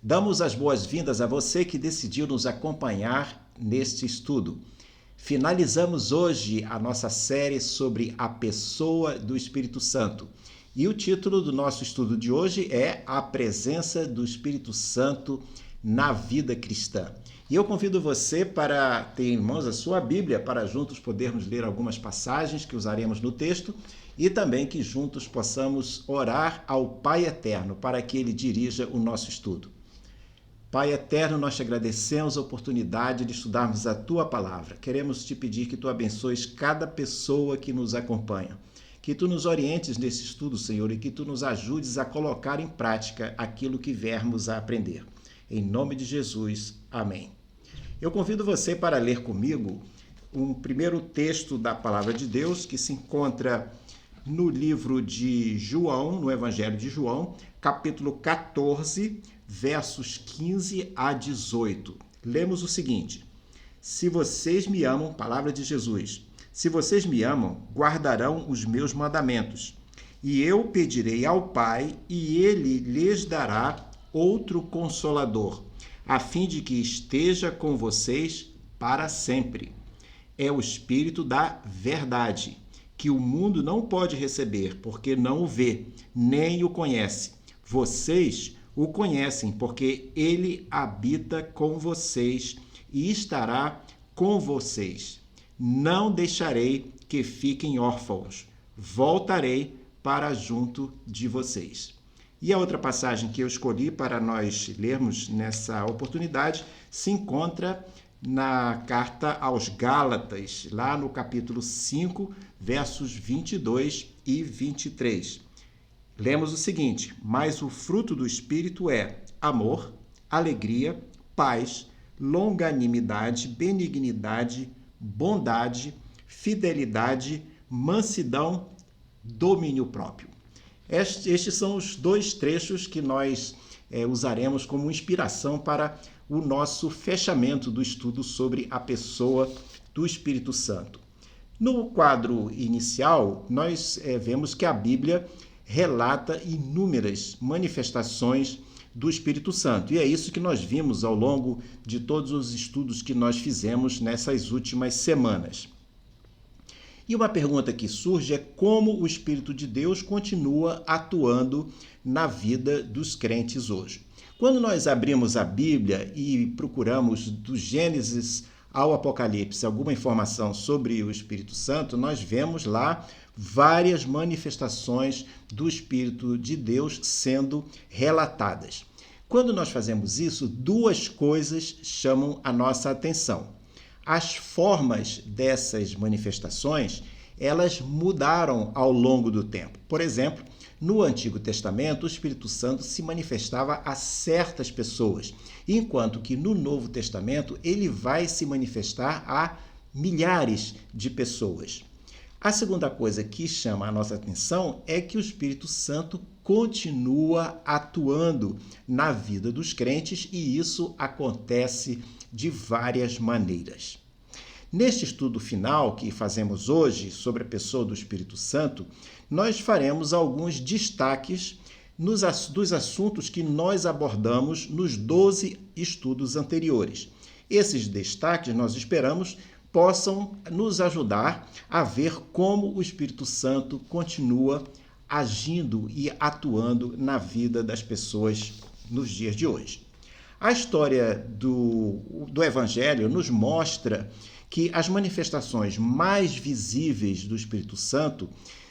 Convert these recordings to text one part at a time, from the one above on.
Damos as boas-vindas a você que decidiu nos acompanhar neste estudo. Finalizamos hoje a nossa série sobre a pessoa do Espírito Santo. E o título do nosso estudo de hoje é A Presença do Espírito Santo na Vida Cristã. E eu convido você para ter em mãos a sua Bíblia, para juntos podermos ler algumas passagens que usaremos no texto e também que juntos possamos orar ao Pai Eterno para que Ele dirija o nosso estudo. Pai eterno, nós te agradecemos a oportunidade de estudarmos a tua palavra. Queremos te pedir que tu abençoes cada pessoa que nos acompanha. Que tu nos orientes nesse estudo, Senhor, e que tu nos ajudes a colocar em prática aquilo que viermos a aprender. Em nome de Jesus, amém. Eu convido você para ler comigo um primeiro texto da palavra de Deus que se encontra no livro de João, no Evangelho de João, capítulo 14, versos 15 a 18. Lemos o seguinte: Se vocês me amam, palavra de Jesus, se vocês me amam, guardarão os meus mandamentos. E eu pedirei ao Pai, e ele lhes dará outro Consolador, a fim de que esteja com vocês para sempre. É o Espírito da verdade, que o mundo não pode receber, porque não o vê, nem o conhece. Vocês o conhecem, porque ele habita com vocês e estará com vocês. Não deixarei que fiquem órfãos. Voltarei para junto de vocês. E a outra passagem que eu escolhi para nós lermos nessa oportunidade se encontra na carta aos Gálatas, lá no capítulo 5, versos 22 e 23. Lemos o seguinte: mas o fruto do Espírito é amor, alegria, paz, longanimidade, benignidade, bondade, fidelidade, mansidão, domínio próprio. Estes são os dois trechos que nós usaremos como inspiração para o nosso fechamento do estudo sobre a pessoa do Espírito Santo. No quadro inicial, nós vemos que a Bíblia relata inúmeras manifestações do Espírito Santo. E é isso que nós vimos ao longo de todos os estudos que nós fizemos nessas últimas semanas. E uma pergunta que surge é como o Espírito de Deus continua atuando na vida dos crentes hoje. Quando nós abrimos a Bíblia e procuramos do Gênesis ao Apocalipse alguma informação sobre o Espírito Santo, nós vemos lá várias manifestações do Espírito de Deus sendo relatadas. Quando nós fazemos isso, duas coisas chamam a nossa atenção. As formas dessas manifestações, elas mudaram ao longo do tempo. Por exemplo, no Antigo Testamento, o Espírito Santo se manifestava a certas pessoas, enquanto que no Novo Testamento ele vai se manifestar a milhares de pessoas. A segunda coisa que chama a nossa atenção é que o Espírito Santo continua atuando na vida dos crentes e isso acontece de várias maneiras. Neste estudo final que fazemos hoje sobre a pessoa do Espírito Santo, nós faremos alguns destaques dos assuntos que nós abordamos nos 12 estudos anteriores. Esses destaques nós esperamos possam nos ajudar a ver como o Espírito Santo continua agindo e atuando na vida das pessoas nos dias de hoje. A história do Evangelho nos mostra que as manifestações mais visíveis do Espírito Santo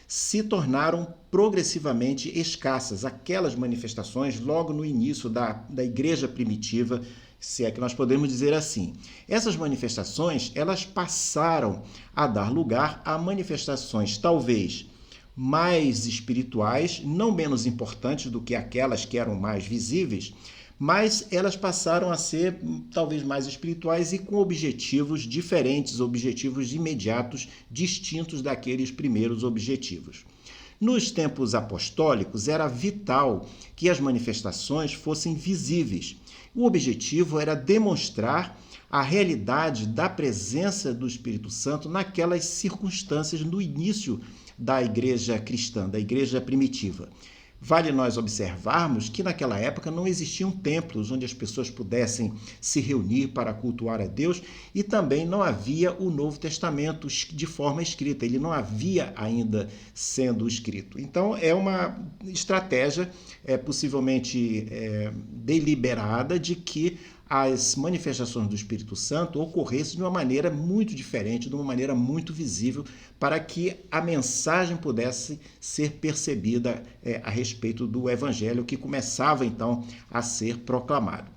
se tornaram progressivamente escassas. Aquelas manifestações logo no início da igreja primitiva, se é que nós podemos dizer assim. Essas manifestações, elas passaram a dar lugar a manifestações talvez mais espirituais, não menos importantes do que aquelas que eram mais visíveis, mas elas passaram a ser talvez mais espirituais e com objetivos diferentes, objetivos imediatos, distintos daqueles primeiros objetivos. Nos tempos apostólicos, era vital que as manifestações fossem visíveis. O objetivo era demonstrar a realidade da presença do Espírito Santo naquelas circunstâncias no início da igreja cristã, da igreja primitiva. Vale nós observarmos que naquela época não existiam templos onde as pessoas pudessem se reunir para cultuar a Deus e também não havia o Novo Testamento de forma escrita, ele não havia ainda sendo escrito. Então é uma estratégia possivelmente deliberada de que as manifestações do Espírito Santo ocorressem de uma maneira muito diferente, de uma maneira muito visível, para que a mensagem pudesse ser percebida a respeito do Evangelho que começava então a ser proclamado.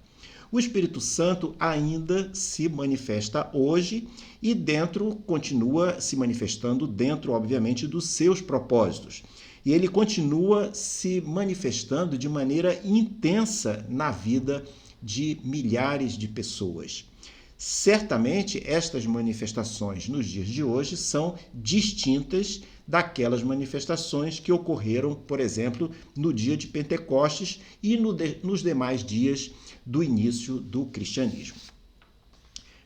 O Espírito Santo ainda se manifesta hoje e continua se manifestando dentro, obviamente, dos seus propósitos. E ele continua se manifestando de maneira intensa na vida de milhares de pessoas. Certamente, estas manifestações nos dias de hoje são distintas daquelas manifestações que ocorreram, por exemplo, no dia de Pentecostes e nos demais dias do início do cristianismo.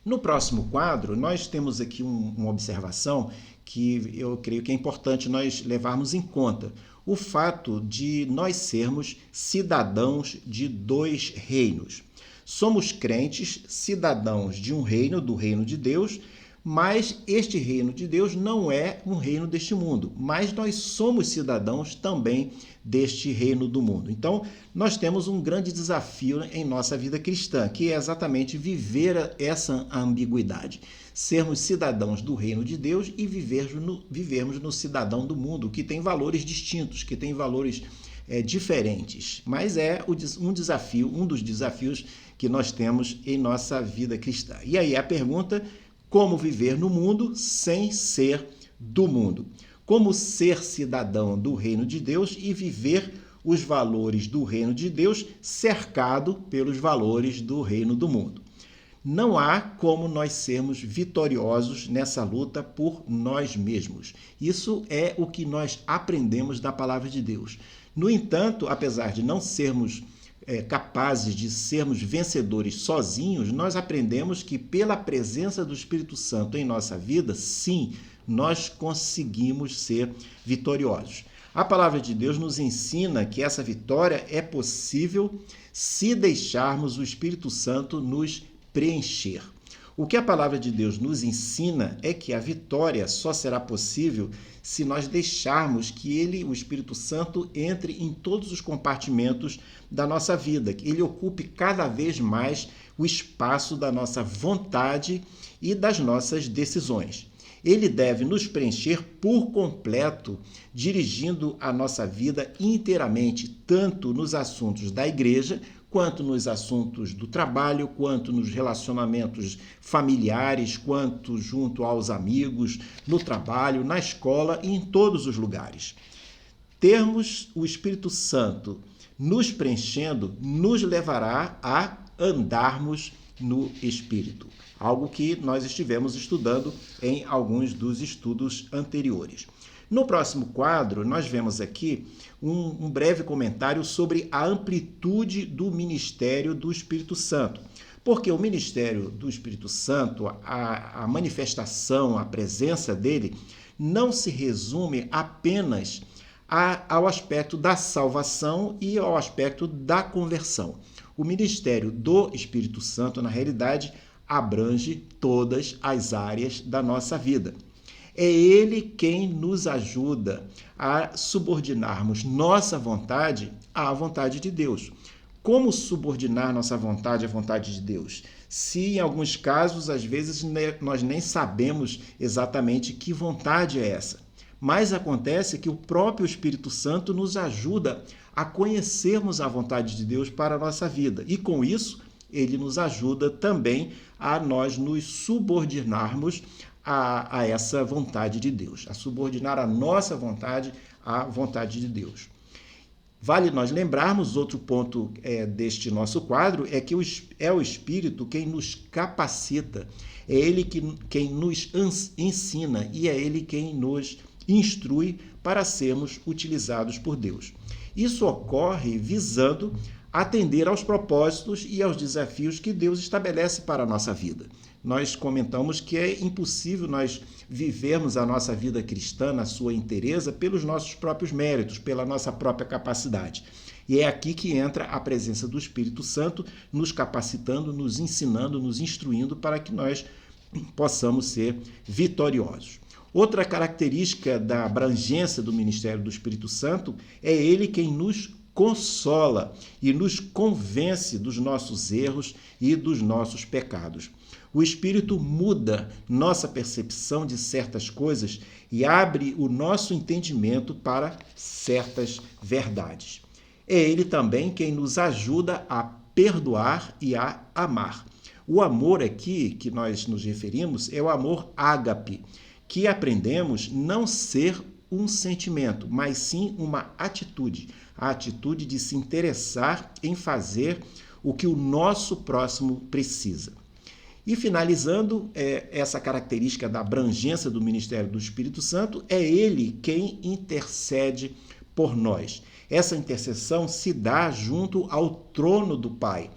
No próximo quadro, nós temos aqui uma observação que eu creio que é importante nós levarmos em conta. O fato de nós sermos cidadãos de dois reinos. Somos crentes, cidadãos de um reino, do reino de Deus, mas este reino de Deus não é um reino deste mundo, mas nós somos cidadãos também deste reino do mundo. Então, nós temos um grande desafio em nossa vida cristã, que é exatamente viver essa ambiguidade. Sermos cidadãos do reino de Deus e vivermos no cidadão do mundo, que tem valores distintos, que tem valores diferentes. Mas é um dos desafios que nós temos em nossa vida cristã. E aí a pergunta: como viver no mundo sem ser do mundo? Como ser cidadão do reino de Deus e viver os valores do reino de Deus cercado pelos valores do reino do mundo? Não há como nós sermos vitoriosos nessa luta por nós mesmos. Isso é o que nós aprendemos da palavra de Deus. No entanto, apesar de não sermos capazes de sermos vencedores sozinhos, nós aprendemos que pela presença do Espírito Santo em nossa vida, sim, nós conseguimos ser vitoriosos. A palavra de Deus nos ensina que essa vitória é possível se deixarmos o Espírito Santo nos preencher. O que a palavra de Deus nos ensina é que a vitória só será possível se nós deixarmos que o Espírito Santo, entre em todos os compartimentos da nossa vida, que ele ocupe cada vez mais o espaço da nossa vontade e das nossas decisões. Ele deve nos preencher por completo, dirigindo a nossa vida inteiramente, tanto nos assuntos da igreja, quanto nos assuntos do trabalho, quanto nos relacionamentos familiares, quanto junto aos amigos, no trabalho, na escola e em todos os lugares. Termos o Espírito Santo nos preenchendo nos levará a andarmos no Espírito, algo que nós estivemos estudando em alguns dos estudos anteriores. No próximo quadro, nós vemos aqui um breve comentário sobre a amplitude do ministério do Espírito Santo. Porque o ministério do Espírito Santo, a manifestação, a presença dele, não se resume apenas ao aspecto da salvação e ao aspecto da conversão. O ministério do Espírito Santo, na realidade, abrange todas as áreas da nossa vida. É ele quem nos ajuda a subordinarmos nossa vontade à vontade de Deus. Como subordinar nossa vontade à vontade de Deus? Se em alguns casos, às vezes, nós nem sabemos exatamente que vontade é essa. Mas acontece que o próprio Espírito Santo nos ajuda a conhecermos a vontade de Deus para a nossa vida. E com isso, ele nos ajuda também a nós nos subordinarmos a essa vontade de Deus, a subordinar a nossa vontade à vontade de Deus. Vale nós lembrarmos, outro ponto deste nosso quadro, é que é o Espírito quem nos capacita, é ele quem nos ensina e é ele quem nos instrui para sermos utilizados por Deus. Isso ocorre visando atender aos propósitos e aos desafios que Deus estabelece para a nossa vida. Nós comentamos que é impossível nós vivermos a nossa vida cristã na sua inteireza pelos nossos próprios méritos, pela nossa própria capacidade. E é aqui que entra a presença do Espírito Santo, nos capacitando, nos ensinando, nos instruindo para que nós possamos ser vitoriosos. Outra característica da abrangência do ministério do Espírito Santo é ele quem nos consola e nos convence dos nossos erros e dos nossos pecados. O Espírito muda nossa percepção de certas coisas e abre o nosso entendimento para certas verdades. É ele também quem nos ajuda a perdoar e a amar. O amor aqui que nós nos referimos é o amor ágape, que aprendemos não ser um sentimento, mas sim uma atitude, a atitude de se interessar em fazer o que o nosso próximo precisa. E finalizando, essa característica da abrangência do ministério do Espírito Santo, é ele quem intercede por nós. Essa intercessão se dá junto ao trono do Pai.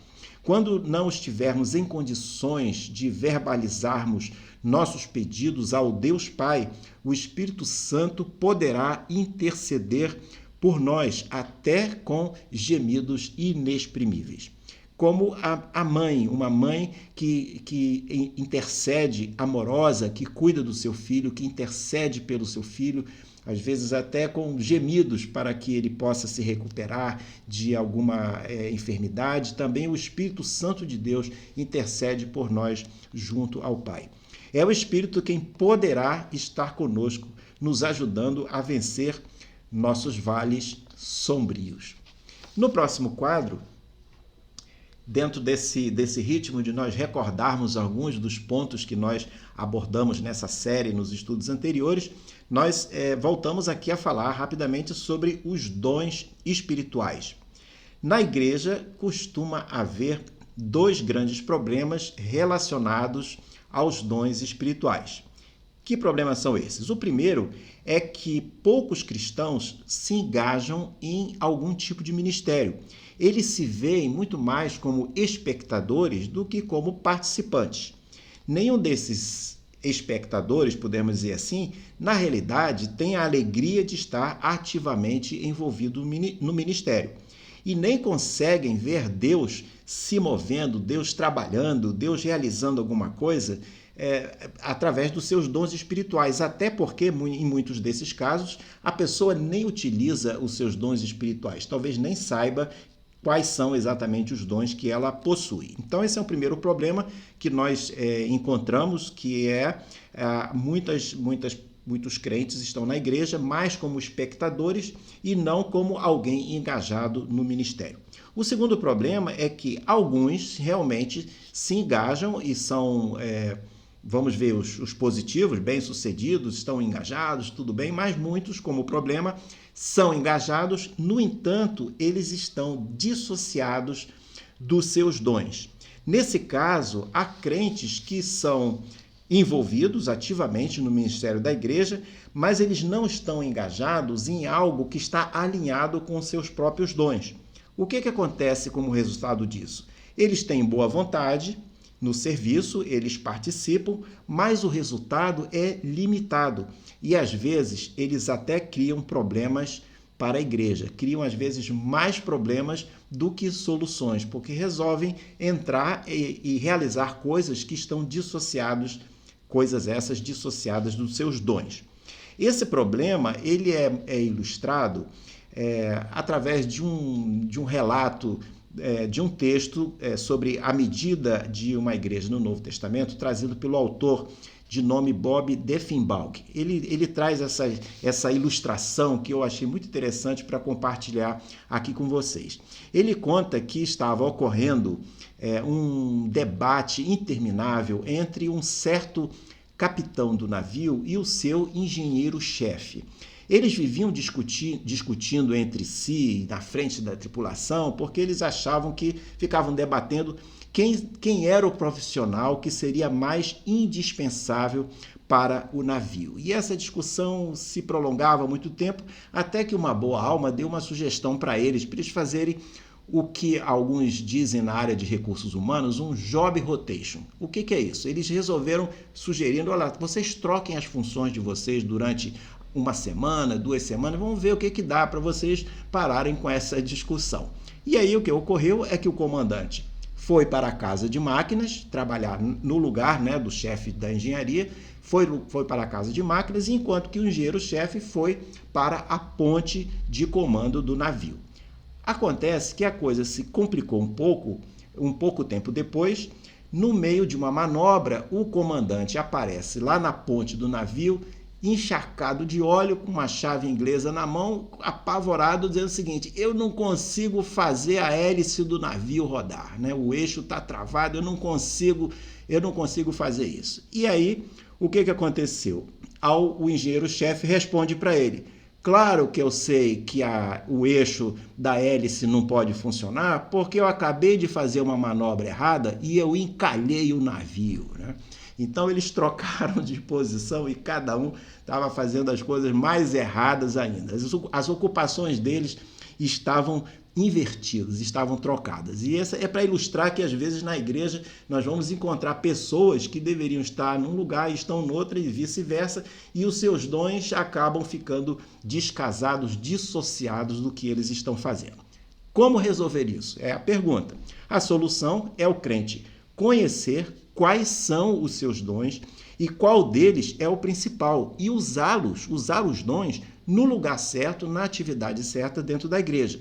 Quando não estivermos em condições de verbalizarmos nossos pedidos ao Deus Pai, o Espírito Santo poderá interceder por nós, até com gemidos inexprimíveis. Como a mãe, uma mãe que intercede, amorosa, que cuida do seu filho, que intercede pelo seu filho, às vezes até com gemidos para que ele possa se recuperar de alguma enfermidade. Também o Espírito Santo de Deus intercede por nós junto ao Pai. É o Espírito quem poderá estar conosco, nos ajudando a vencer nossos vales sombrios. No próximo quadro, dentro desse ritmo de nós recordarmos alguns dos pontos que nós abordamos nessa série, nos estudos anteriores, nós voltamos aqui a falar rapidamente sobre os dons espirituais. Na igreja, costuma haver dois grandes problemas relacionados aos dons espirituais. Que problemas são esses? O primeiro é que poucos cristãos se engajam em algum tipo de ministério. Eles se veem muito mais como espectadores do que como participantes. Nenhum desses espectadores, podemos dizer assim, na realidade tem a alegria de estar ativamente envolvido no ministério. E nem conseguem ver Deus se movendo, Deus trabalhando, Deus realizando alguma coisa através dos seus dons espirituais, até porque, em muitos desses casos, a pessoa nem utiliza os seus dons espirituais, talvez nem saiba quais são exatamente os dons que ela possui. Então, esse é o primeiro problema que nós encontramos, que muitos crentes estão na igreja mais como espectadores e não como alguém engajado no ministério. O segundo problema é que alguns realmente se engajam e são, vamos ver, os positivos, bem-sucedidos, estão engajados, tudo bem, mas muitos, como problema, são engajados, no entanto, eles estão dissociados dos seus dons. Nesse caso, há crentes que são envolvidos ativamente no ministério da igreja, mas eles não estão engajados em algo que está alinhado com seus próprios dons. O que acontece como resultado disso? Eles têm boa vontade no serviço, eles participam, mas o resultado é limitado. E às vezes eles até criam problemas para a igreja, criam às vezes mais problemas do que soluções, porque resolvem entrar e realizar coisas que estão dissociadas, coisas essas dissociadas dos seus dons. Esse problema ele é ilustrado através de um relato, de um texto sobre a medida de uma igreja no Novo Testamento, trazido pelo autor de nome Bob Deffinbaugh. Ele traz essa ilustração que eu achei muito interessante para compartilhar aqui com vocês. Ele conta que estava ocorrendo um debate interminável entre um certo capitão do navio e o seu engenheiro-chefe. Eles viviam discutindo entre si, na frente da tripulação, porque eles achavam que ficavam debatendo quem era o profissional que seria mais indispensável para o navio. E essa discussão se prolongava há muito tempo, até que uma boa alma deu uma sugestão para eles fazerem o que alguns dizem na área de recursos humanos, um job rotation. O que é isso? Eles resolveram sugerindo, olha, vocês troquem as funções de vocês durante uma semana, 2 semanas, vamos ver o que dá para vocês pararem com essa discussão. E aí o que ocorreu é que o comandante foi para a casa de máquinas, trabalhar no lugar, né, do chefe da engenharia, foi para a casa de máquinas, enquanto que o engenheiro-chefe foi para a ponte de comando do navio. Acontece que a coisa se complicou um pouco tempo depois. No meio de uma manobra, o comandante aparece lá na ponte do navio, encharcado de óleo, com uma chave inglesa na mão, apavorado, dizendo o seguinte: eu não consigo fazer a hélice do navio rodar, né? O eixo está travado, eu não consigo fazer isso. E aí, o que aconteceu? O engenheiro-chefe responde para ele: claro que eu sei que o eixo da hélice não pode funcionar, porque eu acabei de fazer uma manobra errada e eu encalhei o navio, né? Então eles trocaram de posição e cada um estava fazendo as coisas mais erradas ainda. As ocupações deles estavam invertidas, estavam trocadas. E essa é para ilustrar que às vezes na igreja nós vamos encontrar pessoas que deveriam estar num lugar e estão noutra e vice-versa, e os seus dons acabam ficando descasados, dissociados do que eles estão fazendo. Como resolver isso? É a pergunta. A solução é o crente conhecer quais são os seus dons e qual deles é o principal, e usar os dons no lugar certo, na atividade certa dentro da igreja.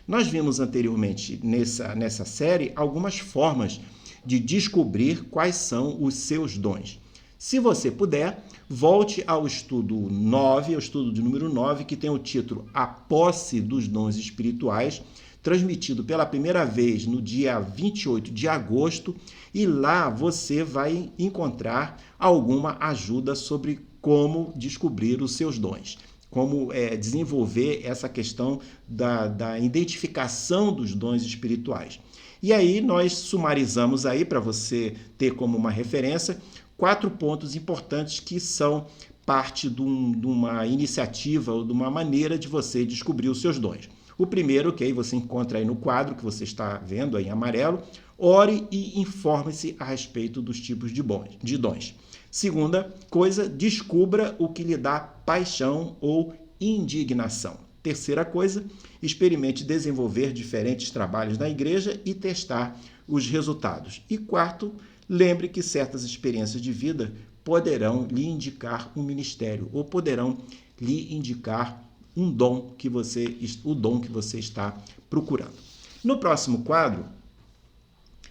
Nós vimos anteriormente nessa série algumas formas de descobrir quais são os seus dons. Se você puder, volte ao estudo 9, ao estudo de número 9, que tem o título A Posse dos Dons Espirituais, transmitido pela primeira vez no dia 28 de agosto, e lá você vai encontrar alguma ajuda sobre como descobrir os seus dons, como desenvolver essa questão da identificação dos dons espirituais. E aí nós sumarizamos aí, para você ter como uma referência, 4 pontos importantes que são parte de uma iniciativa ou de uma maneira de você descobrir os seus dons. O primeiro, que aí você encontra aí no quadro que você está vendo aí em amarelo: ore e informe-se a respeito dos tipos de dons. Segunda coisa, descubra o que lhe dá paixão ou indignação. Terceira coisa, experimente desenvolver diferentes trabalhos na igreja e testar os resultados. E quarto, lembre que certas experiências de vida poderão lhe indicar um ministério ou poderão lhe indicar o dom que você está procurando. No próximo quadro,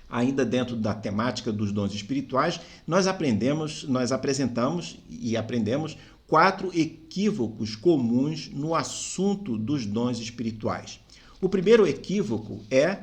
ainda dentro da temática dos dons espirituais, nós apresentamos e aprendemos 4 equívocos comuns no assunto dos dons espirituais. O primeiro equívoco é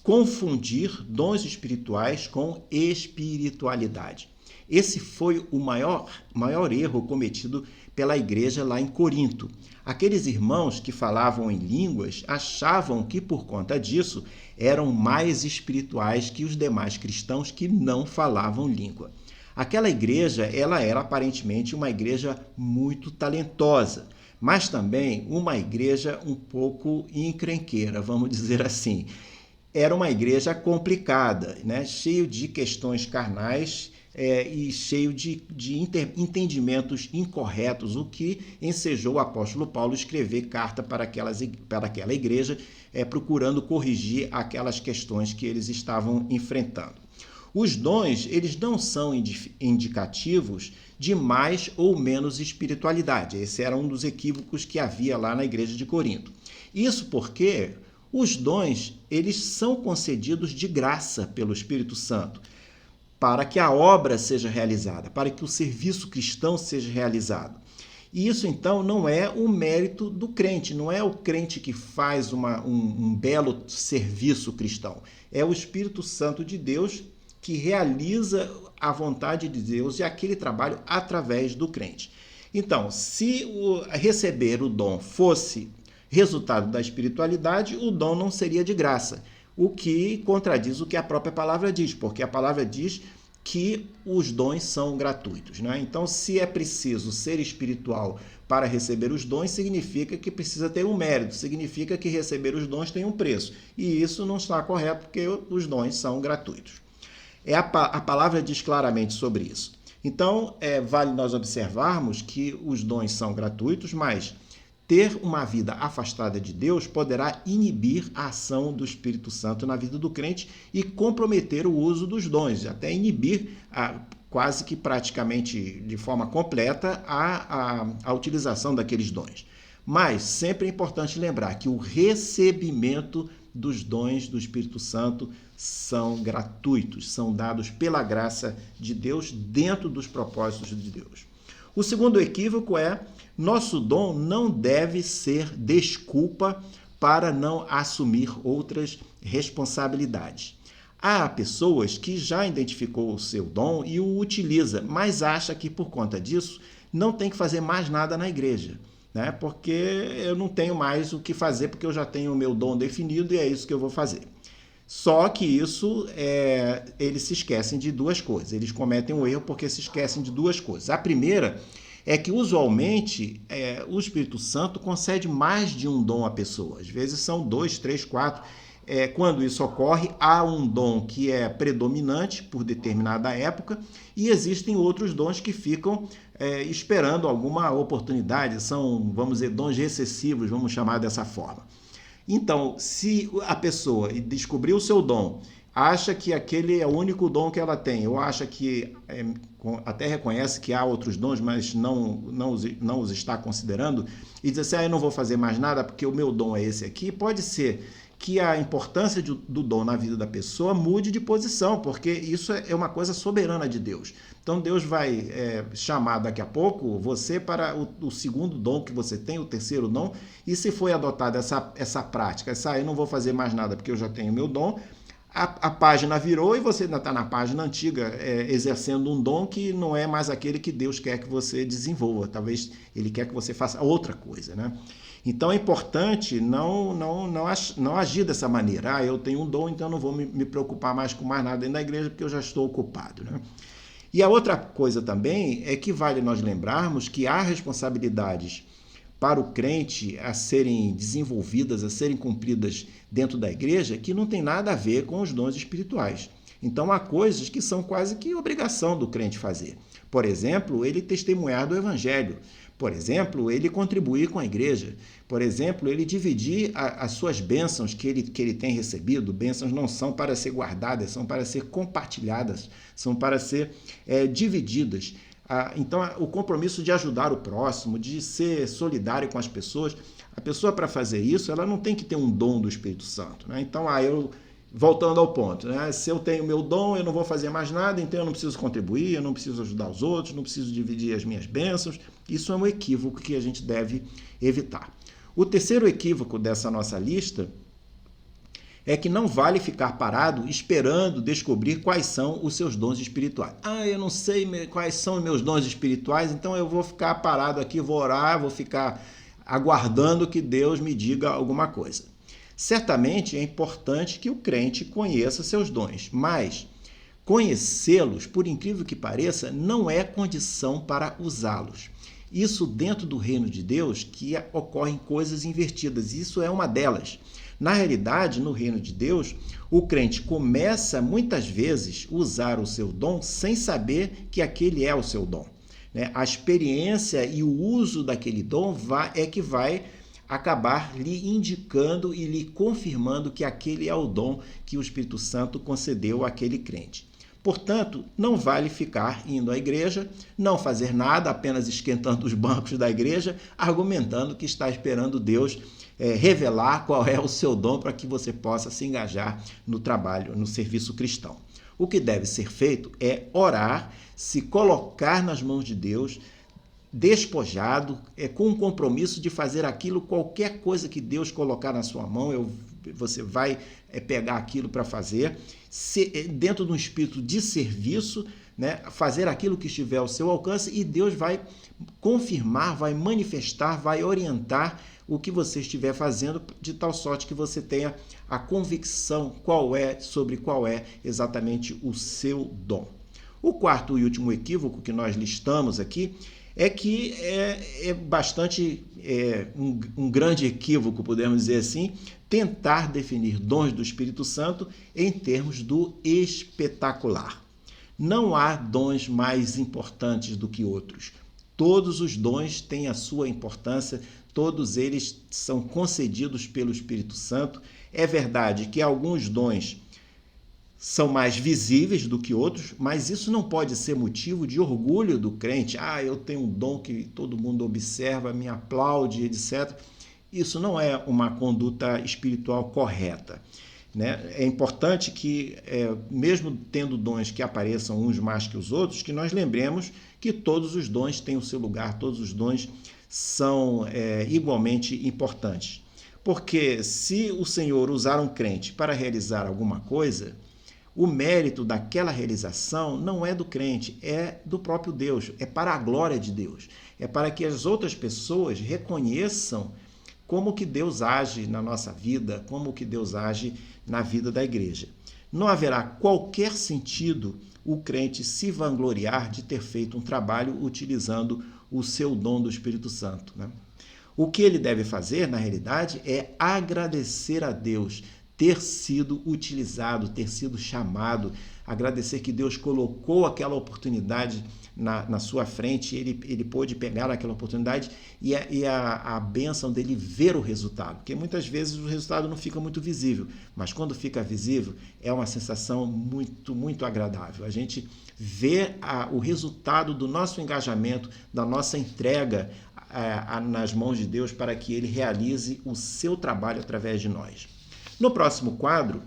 confundir dons espirituais com espiritualidade. Esse foi o maior erro cometido pela igreja lá em Corinto. Aqueles irmãos que falavam em línguas achavam que, por conta disso, eram mais espirituais que os demais cristãos que não falavam língua. Aquela igreja, ela era aparentemente uma igreja muito talentosa, mas também uma igreja um pouco encrenqueira, vamos dizer assim. Era uma igreja complicada, né? Cheio de questões carnais, e cheio de entendimentos incorretos, o que ensejou o apóstolo Paulo escrever carta para aquela igreja, procurando corrigir aquelas questões que eles estavam enfrentando. Os dons, eles não são indicativos de mais ou menos espiritualidade. Esse era um dos equívocos que havia lá na igreja de Corinto. Isso porque os dons, eles são concedidos de graça pelo Espírito Santo, para que a obra seja realizada, para que o serviço cristão seja realizado. E isso, então, não é o mérito do crente, não é o crente que faz um belo serviço cristão. É o Espírito Santo de Deus que realiza a vontade de Deus e aquele trabalho através do crente. Então, se receber o dom fosse resultado da espiritualidade, o dom não seria de graça, o que contradiz o que a própria palavra diz, porque a palavra diz que os dons são gratuitos, né? Então, se é preciso ser espiritual para receber os dons, significa que precisa ter um mérito, significa que receber os dons tem um preço. E isso não está correto, porque os dons são gratuitos. A palavra diz claramente sobre isso. Então, vale nós observarmos que os dons são gratuitos, mas ter uma vida afastada de Deus poderá inibir a ação do Espírito Santo na vida do crente e comprometer o uso dos dons, até inibir quase que praticamente de forma completa a utilização daqueles dons. Mas sempre é importante lembrar que o recebimento dos dons do Espírito Santo são gratuitos, são dados pela graça de Deus dentro dos propósitos de Deus. O segundo equívoco é: nosso dom não deve ser desculpa para não assumir outras responsabilidades. Há pessoas que já identificou o seu dom e o utiliza, mas acha que por conta disso não tem que fazer mais nada na igreja, né? Porque eu não tenho mais o que fazer, porque eu já tenho o meu dom definido e é isso que eu vou fazer. Só que isso, eles se esquecem de duas coisas. Eles cometem um erro porque se esquecem de duas coisas. A primeira é que, usualmente, o Espírito Santo concede mais de um dom à pessoa. Às vezes são 2, 3, 4. Quando isso ocorre, há um dom que é predominante por determinada época e existem outros dons que ficam esperando alguma oportunidade. São, vamos dizer, dons recessivos, vamos chamar dessa forma. Então, se a pessoa descobriu o seu dom, acha que aquele é o único dom que ela tem, ou acha que até reconhece que há outros dons, mas não os está considerando, e diz assim: eu não vou fazer mais nada porque o meu dom é esse aqui, pode ser que a importância do dom na vida da pessoa mude de posição, porque isso é uma coisa soberana de Deus. Então Deus vai chamar daqui a pouco você para o segundo dom que você tem, o terceiro dom, e se foi adotada essa prática, eu não vou fazer mais nada porque eu já tenho meu dom, a página virou e você ainda está na página antiga, exercendo um dom que não é mais aquele que Deus quer que você desenvolva. Talvez Ele quer que você faça outra coisa, né? Então é importante não agir dessa maneira. Eu tenho um dom, então não vou me preocupar mais com mais nada dentro da igreja porque eu já estou ocupado, né? E a outra coisa também é que vale nós lembrarmos que há responsabilidades para o crente a serem desenvolvidas, a serem cumpridas dentro da igreja, que não tem nada a ver com os dons espirituais. Então há coisas que são quase que obrigação do crente fazer. Por exemplo, ele testemunhar do evangelho. Por exemplo, ele contribuir com a igreja. Por exemplo, ele dividir as suas bênçãos que ele tem recebido. Bênçãos não são para ser guardadas, são para ser compartilhadas, são para ser divididas. Então, o compromisso de ajudar o próximo, de ser solidário com as pessoas, a pessoa, para fazer isso, ela não tem que ter um dom do Espírito Santo, né? Então, voltando ao ponto, né? Se eu tenho meu dom, eu não vou fazer mais nada, então eu não preciso contribuir, eu não preciso ajudar os outros, não preciso dividir as minhas bênçãos. Isso é um equívoco que a gente deve evitar. O terceiro equívoco dessa nossa lista é que não vale ficar parado esperando descobrir quais são os seus dons espirituais. Eu não sei quais são os meus dons espirituais, então eu vou ficar parado aqui, vou orar, vou ficar aguardando que Deus me diga alguma coisa. Certamente é importante que o crente conheça seus dons, mas conhecê-los, por incrível que pareça, não é condição para usá-los. Isso dentro do reino de Deus que ocorrem coisas invertidas, isso é uma delas. Na realidade, no reino de Deus, o crente começa muitas vezes a usar o seu dom sem saber que aquele é o seu dom, né? A experiência e o uso daquele dom é que vai acabar lhe indicando e lhe confirmando que aquele é o dom que o Espírito Santo concedeu àquele crente. Portanto, não vale ficar indo à igreja, não fazer nada, apenas esquentando os bancos da igreja, argumentando que está esperando Deus revelar qual é o seu dom para que você possa se engajar no trabalho, no serviço cristão. O que deve ser feito é orar, se colocar nas mãos de Deus, despojado, com o compromisso de fazer aquilo, qualquer coisa que Deus colocar na sua mão, você vai pegar aquilo para fazer, dentro de um espírito de serviço, né, fazer aquilo que estiver ao seu alcance, e Deus vai confirmar, vai manifestar, vai orientar o que você estiver fazendo, de tal sorte que você tenha a convicção sobre qual é exatamente o seu dom. O quarto e último equívoco que nós listamos aqui é que um grande equívoco, podemos dizer assim, tentar definir dons do Espírito Santo em termos do espetacular. Não há dons mais importantes do que outros. Todos os dons têm a sua importância, todos eles são concedidos pelo Espírito Santo. É verdade que alguns dons são mais visíveis do que outros, mas isso não pode ser motivo de orgulho do crente. Eu tenho um dom que todo mundo observa, me aplaude, etc. Isso não é uma conduta espiritual correta, né? É importante que, mesmo tendo dons que apareçam uns mais que os outros, que nós lembremos que todos os dons têm o seu lugar, todos os dons são igualmente importantes. Porque se o Senhor usar um crente para realizar alguma coisa, o mérito daquela realização não é do crente, é do próprio Deus, é para a glória de Deus, é para que as outras pessoas reconheçam como que Deus age na nossa vida, como que Deus age na vida da igreja. Não haverá qualquer sentido o crente se vangloriar de ter feito um trabalho utilizando o seu dom do Espírito Santo, né? O que ele deve fazer, na realidade, é agradecer a Deus ter sido utilizado, ter sido chamado, agradecer que Deus colocou aquela oportunidade na sua frente, ele pôde pegar aquela oportunidade e a bênção dele ver o resultado, porque muitas vezes o resultado não fica muito visível, mas quando fica visível é uma sensação muito, muito agradável. A gente vê o resultado do nosso engajamento, da nossa entrega nas mãos de Deus para que ele realize o seu trabalho através de nós. No próximo quadro,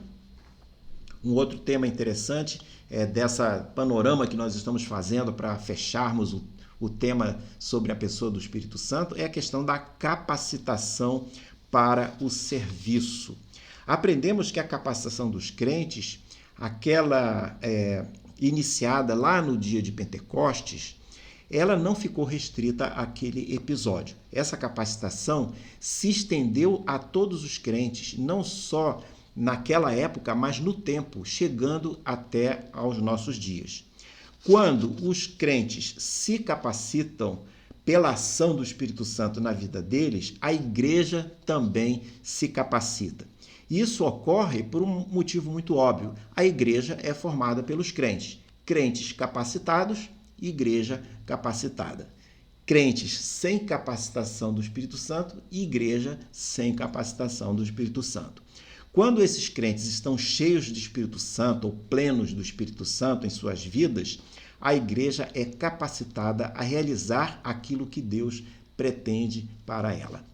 um outro tema interessante dessa panorama que nós estamos fazendo para fecharmos o tema sobre a pessoa do Espírito Santo é a questão da capacitação para o serviço. Aprendemos que a capacitação dos crentes, aquela iniciada lá no dia de Pentecostes, ela não ficou restrita àquele episódio. Essa capacitação se estendeu a todos os crentes, não só naquela época, mas no tempo, chegando até aos nossos dias. Quando os crentes se capacitam pela ação do Espírito Santo na vida deles, a igreja também se capacita. Isso ocorre por um motivo muito óbvio. A igreja é formada pelos crentes. Crentes capacitados, igreja capacitada. Crentes sem capacitação do Espírito Santo e igreja sem capacitação do Espírito Santo. Quando esses crentes estão cheios de Espírito Santo ou plenos do Espírito Santo em suas vidas, a igreja é capacitada a realizar aquilo que Deus pretende para ela.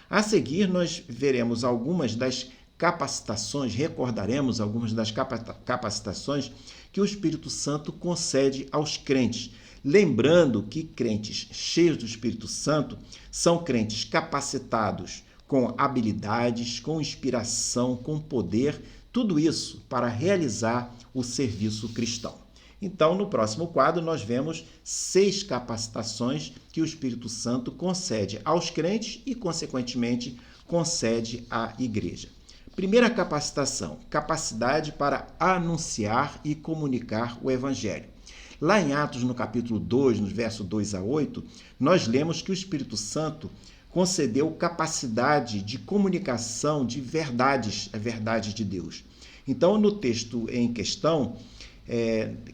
A seguir, nós veremos algumas das capacitações, recordaremos algumas das capacitações que o Espírito Santo concede aos crentes. Lembrando que crentes cheios do Espírito Santo são crentes capacitados com habilidades, com inspiração, com poder, tudo isso para realizar o serviço cristão. Então, no próximo quadro, nós vemos 6 capacitações que o Espírito Santo concede aos crentes e, consequentemente, concede à igreja. Primeira capacitação, capacidade para anunciar e comunicar o Evangelho. Lá em Atos, no capítulo 2, nos versos 2 a 8, nós lemos que o Espírito Santo concedeu capacidade de comunicação de verdades, a verdade de Deus. Então, no texto em questão,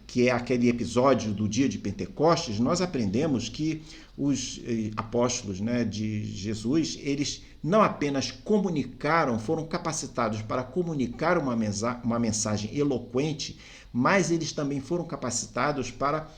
que é aquele episódio do dia de Pentecostes, nós aprendemos que os apóstolos, de Jesus, eles não apenas comunicaram, foram capacitados para comunicar uma mensagem eloquente, mas eles também foram capacitados para,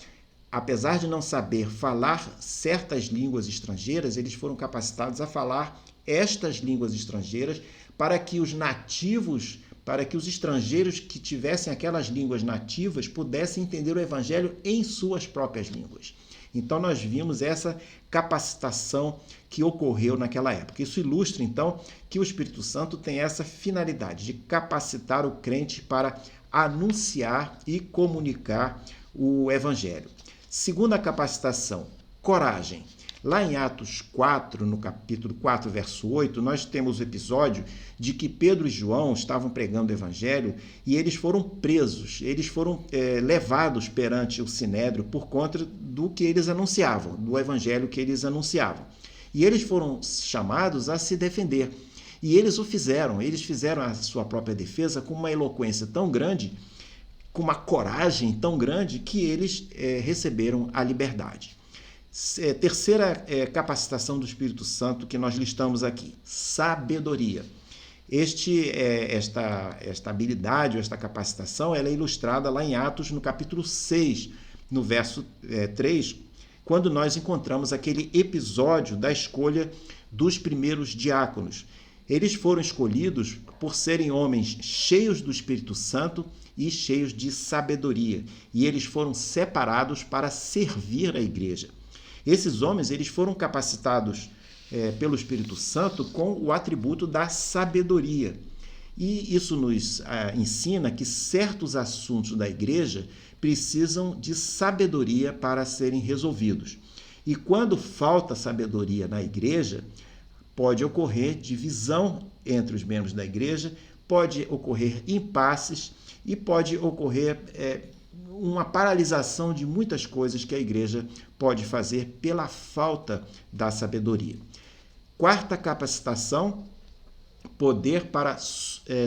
apesar de não saber falar certas línguas estrangeiras, eles foram capacitados a falar estas línguas estrangeiras para que os nativos, para que os estrangeiros que tivessem aquelas línguas nativas pudessem entender o Evangelho em suas próprias línguas. Então, nós vimos essa capacitação que ocorreu naquela época. Isso ilustra, então, que o Espírito Santo tem essa finalidade de capacitar o crente para anunciar e comunicar o Evangelho. Segunda capacitação, coragem. Lá em Atos 4, no capítulo 4, verso 8, nós temos o episódio de que Pedro e João estavam pregando o evangelho e eles foram presos, eles foram levados perante o Sinédrio por conta do que eles anunciavam, do evangelho que eles anunciavam. E eles foram chamados a se defender. E eles o fizeram, eles fizeram a sua própria defesa com uma eloquência tão grande, com uma coragem tão grande, que eles receberam a liberdade. Terceira capacitação do Espírito Santo que nós listamos aqui, sabedoria. Esta habilidade, ou esta capacitação, ela é ilustrada lá em Atos, no capítulo 6, no verso 3, quando nós encontramos aquele episódio da escolha dos primeiros diáconos. Eles foram escolhidos por serem homens cheios do Espírito Santo e cheios de sabedoria, e eles foram separados para servir a igreja. Esses homens, eles foram capacitados pelo Espírito Santo com o atributo da sabedoria. E isso nos ensina que certos assuntos da igreja precisam de sabedoria para serem resolvidos. E quando falta sabedoria na igreja, pode ocorrer divisão entre os membros da igreja, pode ocorrer impasses e pode ocorrer uma paralisação de muitas coisas que a igreja pode fazer pela falta da sabedoria. Quarta capacitação, poder para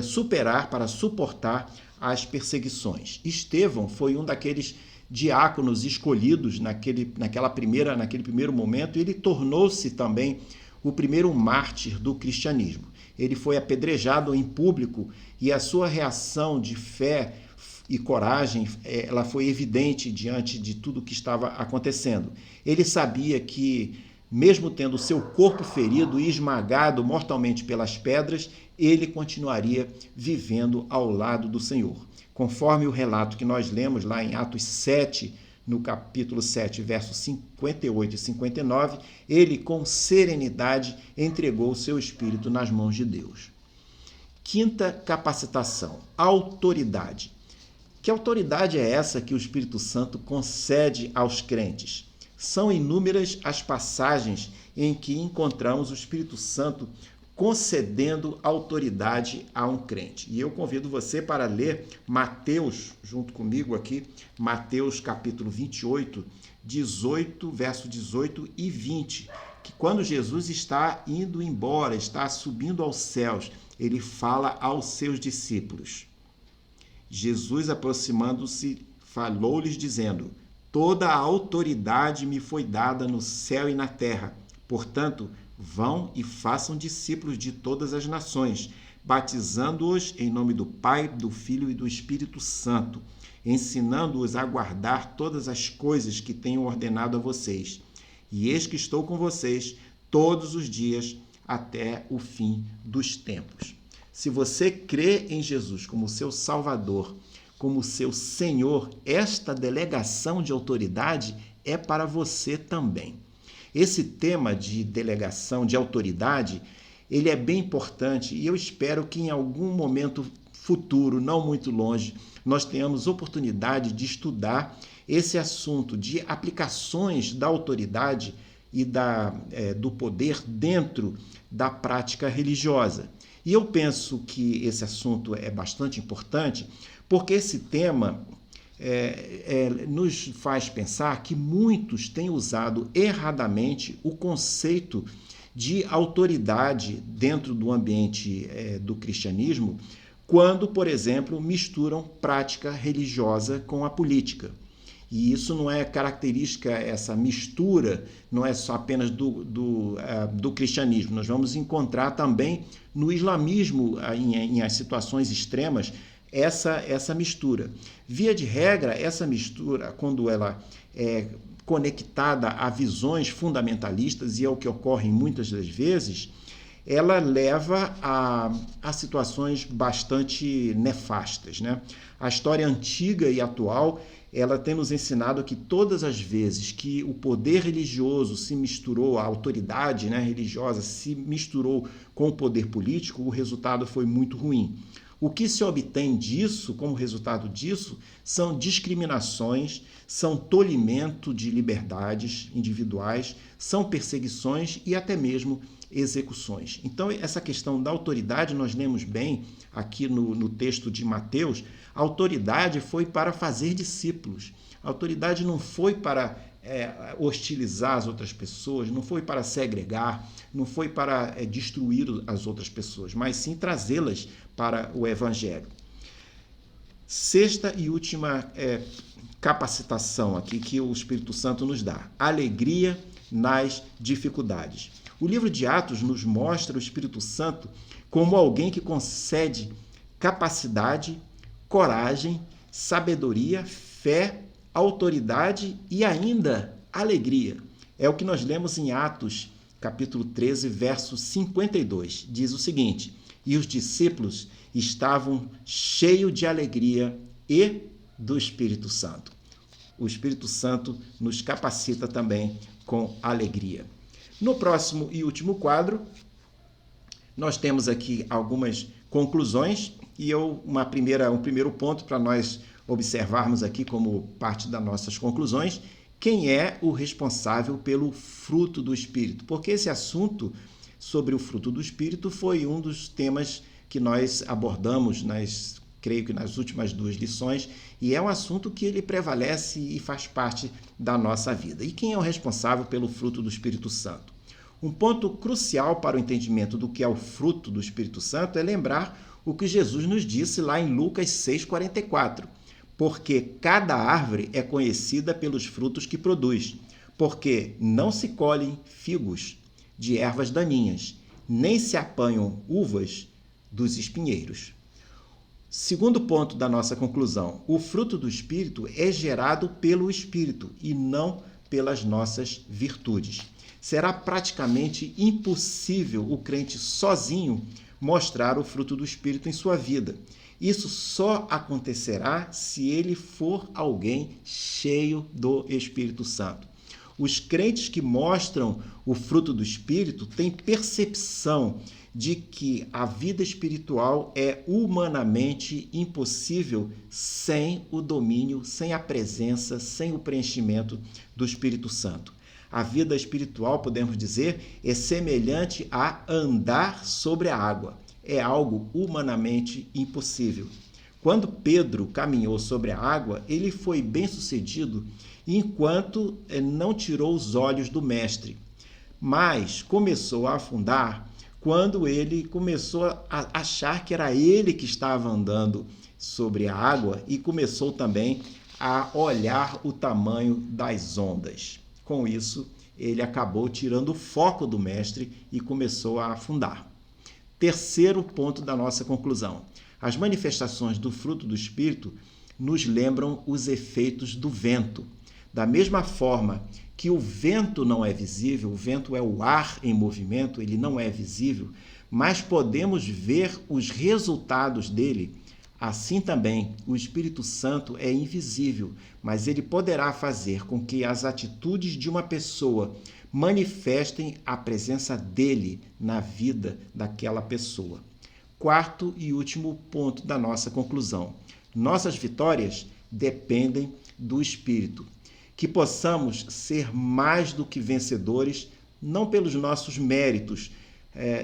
superar, para suportar as perseguições. Estevão foi um daqueles diáconos escolhidos naquele primeiro momento, e ele tornou-se também o primeiro mártir do cristianismo. Ele foi apedrejado em público e a sua reação de fé e coragem, ela foi evidente diante de tudo o que estava acontecendo. Ele sabia que, mesmo tendo seu corpo ferido e esmagado mortalmente pelas pedras, ele continuaria vivendo ao lado do Senhor. Conforme o relato que nós lemos lá em Atos 7, no capítulo 7, versos 58 e 59, ele com serenidade entregou o seu espírito nas mãos de Deus. Quinta capacitação, autoridade. Que autoridade é essa que o Espírito Santo concede aos crentes? São inúmeras as passagens em que encontramos o Espírito Santo concedendo autoridade a um crente. E eu convido você para ler Mateus, junto comigo aqui, Mateus capítulo 28, verso 18 e 20, que quando Jesus está indo embora, está subindo aos céus, ele fala aos seus discípulos. Jesus, aproximando-se, falou-lhes dizendo: toda a autoridade me foi dada no céu e na terra. Portanto, vão e façam discípulos de todas as nações, batizando-os em nome do Pai, do Filho e do Espírito Santo, ensinando-os a guardar todas as coisas que tenho ordenado a vocês. E eis que estou com vocês todos os dias até o fim dos tempos. Se você crê em Jesus como seu Salvador, como seu Senhor, esta delegação de autoridade é para você também. Esse tema de delegação de autoridade, ele é bem importante e eu espero que em algum momento futuro, não muito longe, nós tenhamos oportunidade de estudar esse assunto de aplicações da autoridade e do poder dentro da prática religiosa. E eu penso que esse assunto é bastante importante porque esse tema nos faz pensar que muitos têm usado erradamente o conceito de autoridade dentro do ambiente do cristianismo quando, por exemplo, misturam prática religiosa com a política. E isso não é característica, essa mistura não é só apenas do cristianismo. Nós vamos encontrar também no islamismo, em situações extremas, essa mistura. Via de regra, essa mistura, quando ela é conectada a visões fundamentalistas, e é o que ocorre muitas das vezes, ela leva a situações bastante nefastas, né? A história antiga e atual, ela tem nos ensinado que todas as vezes que o poder religioso se misturou, a autoridade, né, religiosa se misturou com o poder político, o resultado foi muito ruim. O que se obtém disso, como resultado disso, são discriminações, são tolimento de liberdades individuais, são perseguições e até mesmo execuções. Então, essa questão da autoridade, nós lemos bem aqui no texto de Mateus, a autoridade foi para fazer discípulos. A autoridade não foi para hostilizar as outras pessoas, não foi para segregar, não foi para destruir as outras pessoas, mas sim trazê-las para o Evangelho. Sexta e última capacitação aqui que o Espírito Santo nos dá: alegria nas dificuldades. O livro de Atos nos mostra o Espírito Santo como alguém que concede capacidade, coragem, sabedoria, fé, autoridade e ainda alegria. É o que nós lemos em Atos, capítulo 13, verso 52. Diz o seguinte: e os discípulos estavam cheios de alegria e do Espírito Santo. O Espírito Santo nos capacita também com alegria. No próximo e último quadro, nós temos aqui algumas conclusões e um primeiro ponto para nós observarmos aqui como parte das nossas conclusões: quem é o responsável pelo fruto do Espírito? Porque esse assunto sobre o fruto do Espírito foi um dos temas que nós abordamos creio que nas últimas 2 lições, e é um assunto que ele prevalece e faz parte da nossa vida. E quem é o responsável pelo fruto do Espírito Santo? Um ponto crucial para o entendimento do que é o fruto do Espírito Santo é lembrar o que Jesus nos disse lá em Lucas 6,44. Porque cada árvore é conhecida pelos frutos que produz, porque não se colhem figos de ervas daninhas, nem se apanham uvas dos espinheiros. Segundo ponto da nossa conclusão: o fruto do Espírito é gerado pelo Espírito e não pelas nossas virtudes. Será praticamente impossível o crente sozinho mostrar o fruto do Espírito em sua vida. Isso só acontecerá se ele for alguém cheio do Espírito Santo. Os crentes que mostram o fruto do Espírito têm percepção de que a vida espiritual é humanamente impossível sem o domínio, sem a presença, sem o preenchimento do Espírito Santo. A vida espiritual, podemos dizer, é semelhante a andar sobre a água. É algo humanamente impossível. Quando Pedro caminhou sobre a água, ele foi bem-sucedido enquanto não tirou os olhos do mestre. Mas começou a afundar quando ele começou a achar que era ele que estava andando sobre a água e começou também a olhar o tamanho das ondas. Com isso, ele acabou tirando o foco do mestre e começou a afundar. Terceiro ponto da nossa conclusão: as manifestações do fruto do Espírito nos lembram os efeitos do vento. Da mesma forma que o vento não é visível, o vento é o ar em movimento, ele não é visível, mas podemos ver os resultados dele. Assim também, o Espírito Santo é invisível, mas ele poderá fazer com que as atitudes de uma pessoa manifestem a presença dele na vida daquela pessoa. Quarto e último ponto da nossa conclusão: nossas vitórias dependem do Espírito. Que possamos ser mais do que vencedores, não pelos nossos méritos,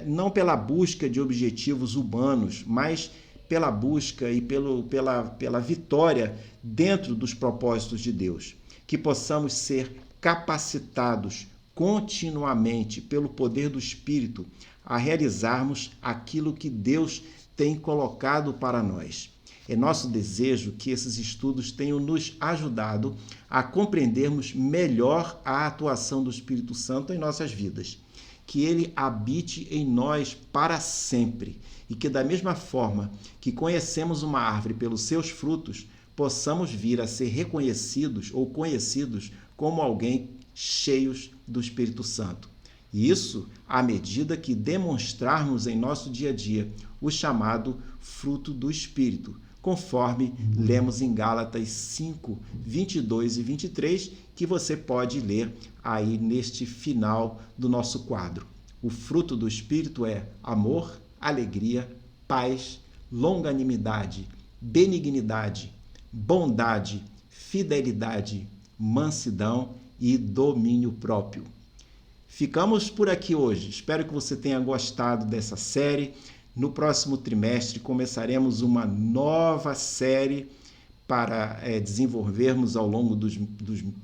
não pela busca de objetivos humanos, mas pela busca e pela vitória dentro dos propósitos de Deus. Que possamos ser capacitados continuamente pelo poder do Espírito a realizarmos aquilo que Deus tem colocado para nós. É nosso desejo que esses estudos tenham nos ajudado a compreendermos melhor a atuação do Espírito Santo em nossas vidas. Que ele habite em nós para sempre e que, da mesma forma que conhecemos uma árvore pelos seus frutos, possamos vir a ser reconhecidos ou conhecidos como alguém cheios do Espírito Santo. E isso à medida que demonstrarmos em nosso dia a dia o chamado fruto do Espírito, conforme lemos em Gálatas 5, 22 e 23, que você pode ler aí neste final do nosso quadro. O fruto do Espírito é amor, alegria, paz, longanimidade, benignidade, bondade, fidelidade, mansidão e domínio próprio. Ficamos por aqui hoje. Espero que você tenha gostado dessa série. No próximo trimestre começaremos uma nova série para desenvolvermos ao longo dos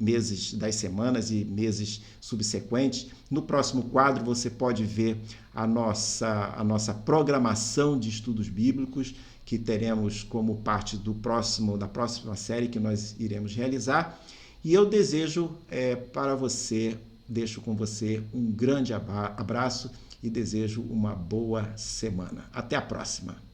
meses, das semanas e meses subsequentes. No próximo quadro você pode ver a nossa programação de estudos bíblicos, que teremos como parte da próxima série que nós iremos realizar. E eu desejo deixo com você um grande abraço e desejo uma boa semana. Até a próxima!